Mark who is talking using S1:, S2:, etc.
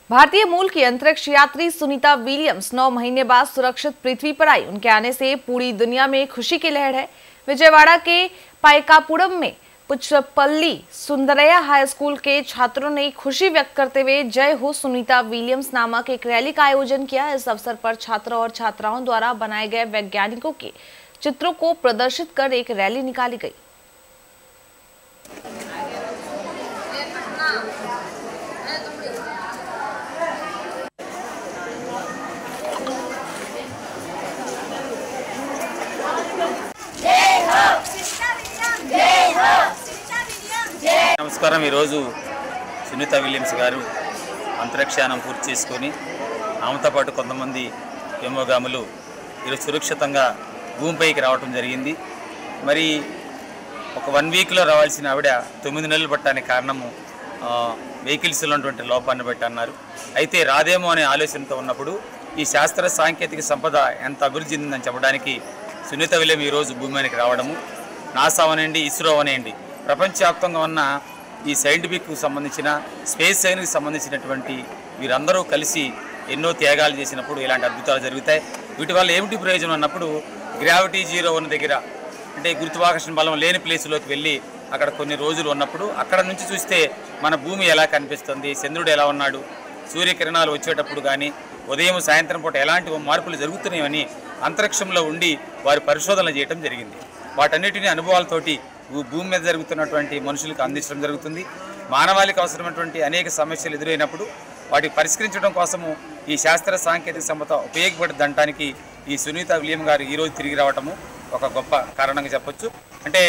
S1: भारतीय मूल की अंतरिक्ष यात्री सुनीता विलियम्स 9 महीने बाद सुरक्षित पृथ्वी पर आई। उनके आने से पूरी दुनिया में खुशी की लहर है। विजयवाड़ा के पायकापुरम में पुचपल्ली सुंदरैया हाई स्कूल के छात्रों ने खुशी व्यक्त करते हुए जय हो सुनीता विलियम्स नामक एक रैली का आयोजन किया। इस अवसर पर छात्रों और छात्राओं द्वारा बनाए गए वैज्ञानिकों के चित्रों को प्रदर्शित कर एक रैली निकाली गई।
S2: నమస్కారం। ఈరోజు సునీత విలియమ్స్ గారు అంతరిక్షయానం పూర్తి చేసుకొని ఆమెతో పాటు కొంతమంది వ్యోమగాములు ఈరోజు సురక్షితంగా భూమిపైకి రావడం జరిగింది। మరి ఒక 1 వీక్లో రావాల్సిన ఆవిడ 9 నెలలు పట్టడానికి కారణము వెహికల్స్లో ఉన్నటువంటి లోపాన్ని బట్టి అన్నారు। అయితే రాదేమో అనే ఆలోచనతో ఉన్నప్పుడు ఈ శాస్త్ర సాంకేతిక సంపద ఎంత అభివృద్ధి చెందిందని చెప్పడానికి సునీత విలియం ఈరోజు భూమి మీదకి రావడము, నాసా అవనండి, ఇస్రో అవనండి, ప్రపంచవ్యాప్తంగా ఉన్న ఈ సైంటిఫిక్ సంబంధించిన స్పేస్ సైన్స్కి సంబంధించినటువంటి వీరందరూ కలిసి ఎన్నో త్యాగాలు చేసినప్పుడు ఇలాంటి అద్భుతాలు జరుగుతాయి। వీటి వల్ల ఏమిటి ప్రయోజనం అన్నప్పుడు గ్రావిటీ జీరో ఉన్న దగ్గర, అంటే గురుత్వాకర్షణ బలం లేని ప్లేస్లోకి వెళ్ళి అక్కడ కొన్ని రోజులు ఉన్నప్పుడు అక్కడ నుంచి చూస్తే మన భూమి ఎలా కనిపిస్తుంది, చంద్రుడు ఎలా ఉన్నాడు, సూర్యకిరణాలు వచ్చేటప్పుడు కానీ ఉదయం సాయంత్రం పూట ఎలాంటి మార్పులు జరుగుతున్నాయని అంతరిక్షంలో ఉండి వారి పరిశోధనలు చేయడం జరిగింది। వాటన్నిటిని అనుభవాలతోటి భూమి మీద జరుగుతున్నటువంటి మనుషులకు అందించడం జరుగుతుంది। మానవాళికి అవసరమైనటువంటి అనేక సమస్యలు ఎదురైనప్పుడు వాటిని పరిష్కరించడం కోసము ఈ శాస్త్ర సాంకేతిక సంపద ఉపయోగపడుతుందనడానికి ఈ సునీత విలియం గారు ఈరోజు తిరిగి రావటము ఒక గొప్ప కారణంగా చెప్పొచ్చు। అంటే